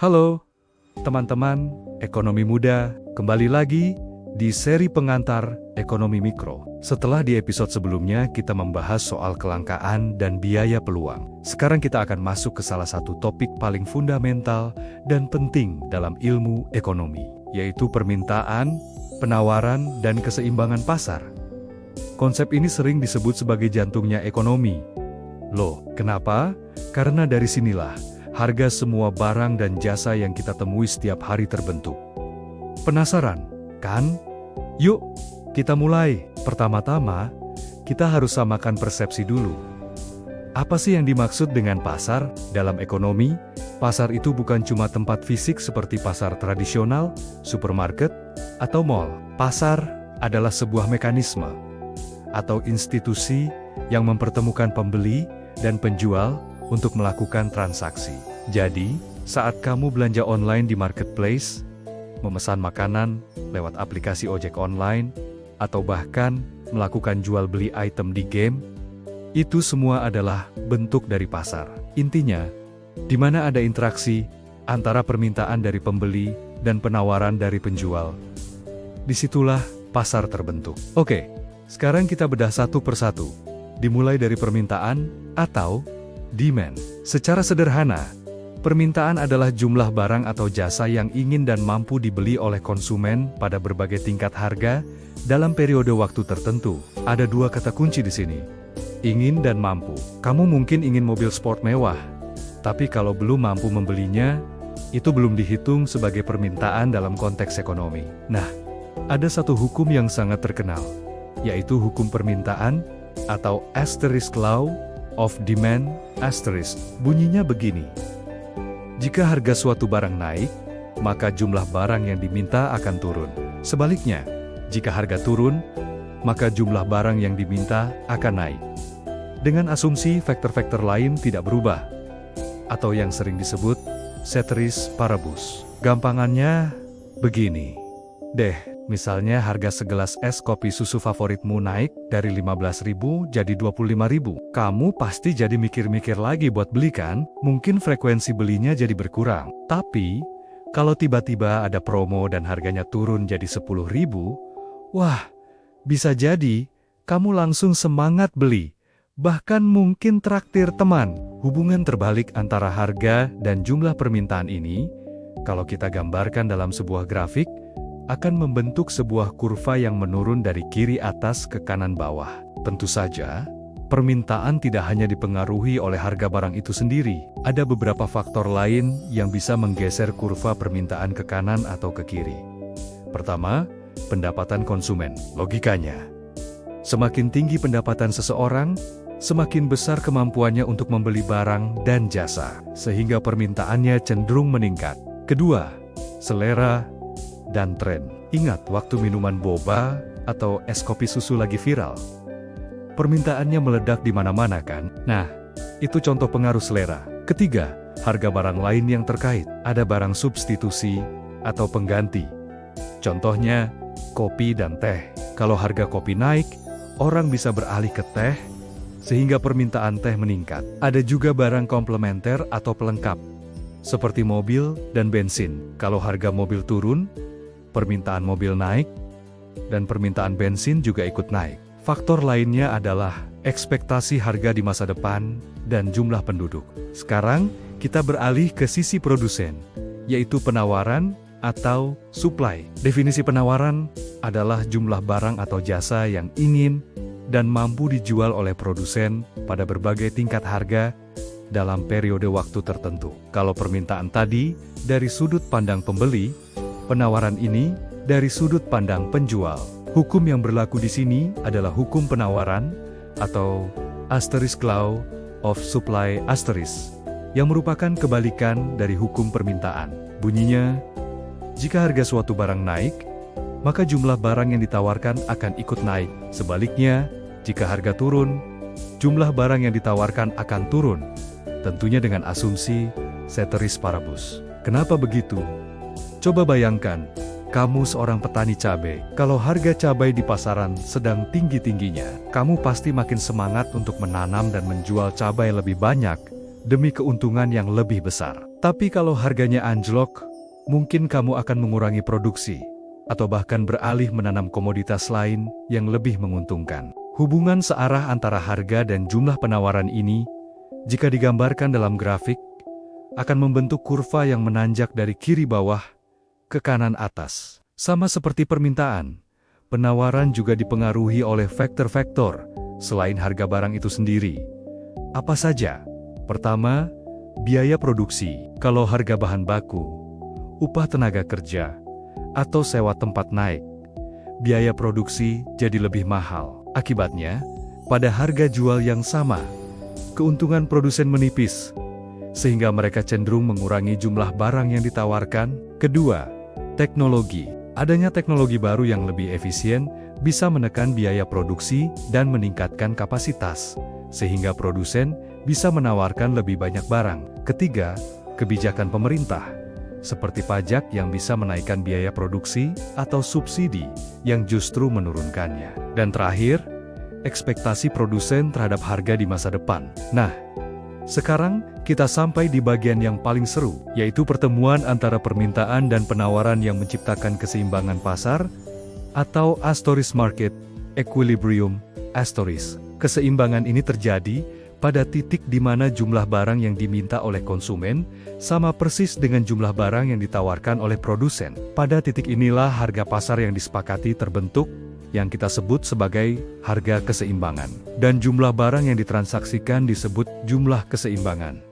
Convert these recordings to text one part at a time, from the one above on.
Halo, teman-teman ekonomi muda, kembali lagi di seri pengantar ekonomi mikro. Setelah di episode sebelumnya kita membahas soal kelangkaan dan biaya peluang. Sekarang kita akan masuk ke salah satu topik paling fundamental dan penting dalam ilmu ekonomi, yaitu permintaan, penawaran, dan keseimbangan pasar. Konsep ini sering disebut sebagai jantungnya ekonomi. Loh, kenapa? Karena dari sinilah harga semua barang dan jasa yang kita temui setiap hari terbentuk. Penasaran, kan? Yuk, kita mulai. Pertama-tama, kita harus samakan persepsi dulu. Apa sih yang dimaksud dengan pasar? Dalam ekonomi, pasar itu bukan cuma tempat fisik seperti pasar tradisional, supermarket, atau mall. Pasar adalah sebuah mekanisme atau institusi yang mempertemukan pembeli dan penjual untuk melakukan transaksi. Jadi, saat kamu belanja online di marketplace, memesan makanan lewat aplikasi ojek online, atau bahkan melakukan jual beli item di game, itu semua adalah bentuk dari pasar. Intinya, di mana ada interaksi antara permintaan dari pembeli dan penawaran dari penjual, disitulah pasar terbentuk. Oke, sekarang kita bedah satu persatu, dimulai dari permintaan atau demand. Secara sederhana, permintaan adalah jumlah barang atau jasa yang ingin dan mampu dibeli oleh konsumen pada berbagai tingkat harga dalam periode waktu tertentu. Ada dua kata kunci di sini, ingin dan mampu. Kamu mungkin ingin mobil sport mewah, tapi kalau belum mampu membelinya, itu belum dihitung sebagai permintaan dalam konteks ekonomi. Nah, ada satu hukum yang sangat terkenal, yaitu hukum permintaan atau asterisk law of demand asterisk. Bunyinya begini: jika harga suatu barang naik, maka jumlah barang yang diminta akan turun. Sebaliknya, jika harga turun, maka jumlah barang yang diminta akan naik. Dengan asumsi faktor-faktor lain tidak berubah, atau yang sering disebut ceteris paribus. Gampangannya begini deh, misalnya harga segelas es kopi susu favoritmu naik dari 15.000 jadi 25.000. Kamu pasti jadi mikir-mikir lagi buat beli kan? Mungkin frekuensi belinya jadi berkurang. Tapi, kalau tiba-tiba ada promo dan harganya turun jadi 10.000, wah, bisa jadi kamu langsung semangat beli. Bahkan mungkin traktir teman. Hubungan terbalik antara harga dan jumlah permintaan ini, kalau kita gambarkan dalam sebuah grafik, akan membentuk sebuah kurva yang menurun dari kiri atas ke kanan bawah. Tentu saja, permintaan tidak hanya dipengaruhi oleh harga barang itu sendiri. Ada beberapa faktor lain yang bisa menggeser kurva permintaan ke kanan atau ke kiri. Pertama, pendapatan konsumen. Logikanya, semakin tinggi pendapatan seseorang, semakin besar kemampuannya untuk membeli barang dan jasa, sehingga permintaannya cenderung meningkat. Kedua, selera dan tren. Ingat waktu minuman boba atau es kopi susu lagi viral? Permintaannya meledak di mana-mana kan? Nah, itu contoh pengaruh selera. Ketiga, harga barang lain yang terkait. Ada barang substitusi atau pengganti. Contohnya, kopi dan teh. Kalau harga kopi naik, orang bisa beralih ke teh, sehingga permintaan teh meningkat. Ada juga barang komplementer atau pelengkap, seperti mobil dan bensin. Kalau harga mobil turun, permintaan mobil naik, dan permintaan bensin juga ikut naik. Faktor lainnya adalah ekspektasi harga di masa depan dan jumlah penduduk. Sekarang, kita beralih ke sisi produsen, yaitu penawaran atau supply. Definisi penawaran adalah jumlah barang atau jasa yang ingin dan mampu dijual oleh produsen pada berbagai tingkat harga dalam periode waktu tertentu. Kalau permintaan tadi dari sudut pandang pembeli, penawaran ini dari sudut pandang penjual. Hukum yang berlaku di sini adalah hukum penawaran atau asterisk law of supply asterisk, yang merupakan kebalikan dari hukum permintaan. Bunyinya, jika harga suatu barang naik, maka jumlah barang yang ditawarkan akan ikut naik. Sebaliknya, jika harga turun, jumlah barang yang ditawarkan akan turun. Tentunya dengan asumsi ceteris paribus. Kenapa begitu? Coba bayangkan, kamu seorang petani cabai. Kalau harga cabai di pasaran sedang tinggi-tingginya, kamu pasti makin semangat untuk menanam dan menjual cabai lebih banyak demi keuntungan yang lebih besar. Tapi kalau harganya anjlok, mungkin kamu akan mengurangi produksi, atau bahkan beralih menanam komoditas lain yang lebih menguntungkan. Hubungan searah antara harga dan jumlah penawaran ini, jika digambarkan dalam grafik, akan membentuk kurva yang menanjak dari kiri bawah ke kanan atas. Sama seperti permintaan, penawaran juga dipengaruhi oleh faktor-faktor selain harga barang itu sendiri. Apa saja? Pertama, biaya produksi. Kalau harga bahan baku, upah tenaga kerja, atau sewa tempat naik, biaya produksi jadi lebih mahal. Akibatnya, pada harga jual yang sama, keuntungan produsen menipis, sehingga mereka cenderung mengurangi jumlah barang yang ditawarkan. Kedua, teknologi. Adanya teknologi baru yang lebih efisien bisa menekan biaya produksi dan meningkatkan kapasitas, sehingga produsen bisa menawarkan lebih banyak barang. Ketiga, kebijakan pemerintah, seperti pajak yang bisa menaikkan biaya produksi atau subsidi yang justru menurunkannya. Dan terakhir, ekspektasi produsen terhadap harga di masa depan. Nah, sekarang kita sampai di bagian yang paling seru, yaitu pertemuan antara permintaan dan penawaran yang menciptakan keseimbangan pasar, atau Astoris Market Equilibrium. Astoris, keseimbangan ini terjadi pada titik di mana jumlah barang yang diminta oleh konsumen sama persis dengan jumlah barang yang ditawarkan oleh produsen. Pada titik inilah harga pasar yang disepakati terbentuk, yang kita sebut sebagai harga keseimbangan. Dan jumlah barang yang ditransaksikan disebut jumlah keseimbangan.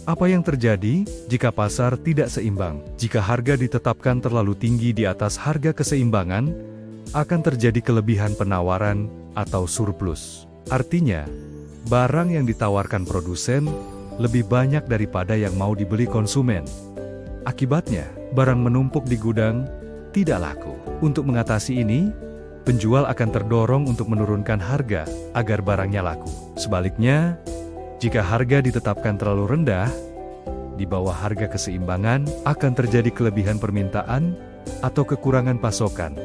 Apa yang terjadi jika pasar tidak seimbang? Jika harga ditetapkan terlalu tinggi di atas harga keseimbangan, akan terjadi kelebihan penawaran atau surplus. Artinya, barang yang ditawarkan produsen lebih banyak daripada yang mau dibeli konsumen. Akibatnya, barang menumpuk di gudang, tidak laku. Untuk mengatasi ini, penjual akan terdorong untuk menurunkan harga agar barangnya laku. Sebaliknya, jika harga ditetapkan terlalu rendah, di bawah harga keseimbangan, akan terjadi kelebihan permintaan atau kekurangan pasokan.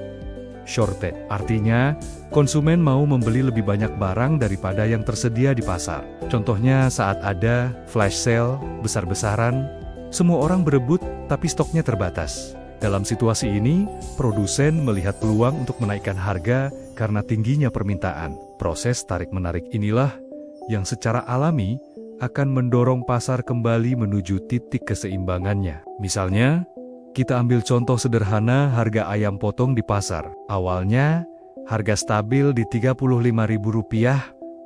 Shortage, artinya konsumen mau membeli lebih banyak barang daripada yang tersedia di pasar. Contohnya saat ada flash sale besar-besaran, semua orang berebut tapi stoknya terbatas. Dalam situasi ini, produsen melihat peluang untuk menaikkan harga karena tingginya permintaan. Proses tarik-menarik inilah yang secara alami akan mendorong pasar kembali menuju titik keseimbangannya. Misalnya, kita ambil contoh sederhana harga ayam potong di pasar. Awalnya, harga stabil di Rp35.000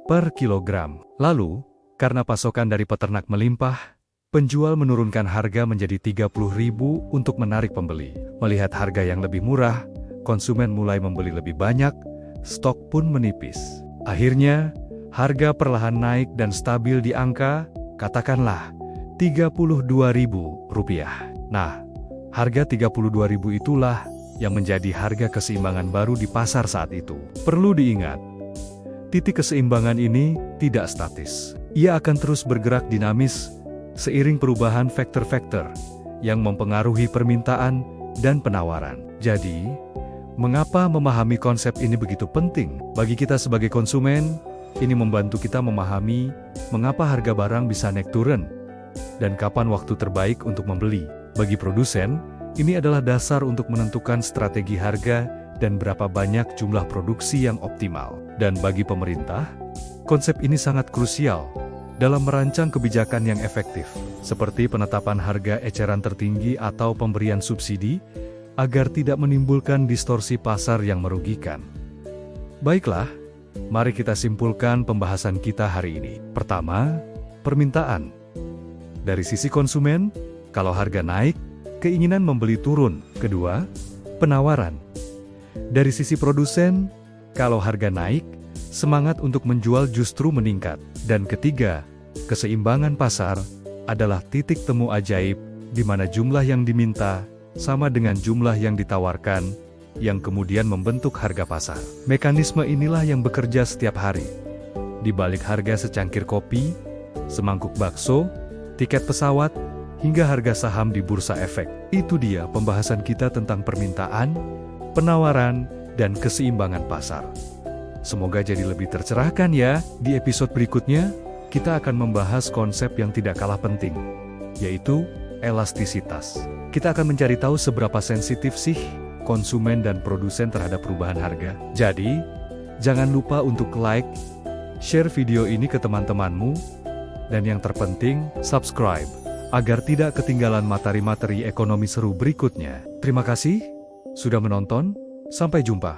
per kilogram. Lalu, karena pasokan dari peternak melimpah, penjual menurunkan harga menjadi Rp30.000 untuk menarik pembeli. Melihat harga yang lebih murah, konsumen mulai membeli lebih banyak, stok pun menipis. Akhirnya, harga perlahan naik dan stabil di angka, katakanlah, Rp32.000. Nah, harga Rp32.000 itulah yang menjadi harga keseimbangan baru di pasar saat itu. Perlu diingat, titik keseimbangan ini tidak statis. Ia akan terus bergerak dinamis seiring perubahan faktor-faktor yang mempengaruhi permintaan dan penawaran. Jadi, mengapa memahami konsep ini begitu penting? Bagi kita sebagai konsumen, ini membantu kita memahami mengapa harga barang bisa naik turun dan kapan waktu terbaik untuk membeli. Bagi produsen, ini adalah dasar untuk menentukan strategi harga dan berapa banyak jumlah produksi yang optimal. Dan bagi pemerintah, konsep ini sangat krusial dalam merancang kebijakan yang efektif, seperti penetapan harga eceran tertinggi atau pemberian subsidi, agar tidak menimbulkan distorsi pasar yang merugikan. Baiklah, mari kita simpulkan pembahasan kita hari ini. Pertama, permintaan. Dari sisi konsumen, kalau harga naik, keinginan membeli turun. Kedua, penawaran. Dari sisi produsen, kalau harga naik, semangat untuk menjual justru meningkat. Dan ketiga, keseimbangan pasar adalah titik temu ajaib di mana jumlah yang diminta sama dengan jumlah yang ditawarkan, yang kemudian membentuk harga pasar. Mekanisme inilah yang bekerja setiap hari. Di balik harga secangkir kopi, semangkuk bakso, tiket pesawat, hingga harga saham di bursa efek. Itu dia pembahasan kita tentang permintaan, penawaran, dan keseimbangan pasar. Semoga jadi lebih tercerahkan ya. Di episode berikutnya, kita akan membahas konsep yang tidak kalah penting, yaitu elastisitas. Kita akan mencari tahu seberapa sensitif sih konsumen dan produsen terhadap perubahan harga. Jadi, jangan lupa untuk like, share video ini ke teman-temanmu, dan yang terpenting, subscribe, agar tidak ketinggalan materi-materi ekonomi seru berikutnya. Terima kasih sudah menonton, sampai jumpa.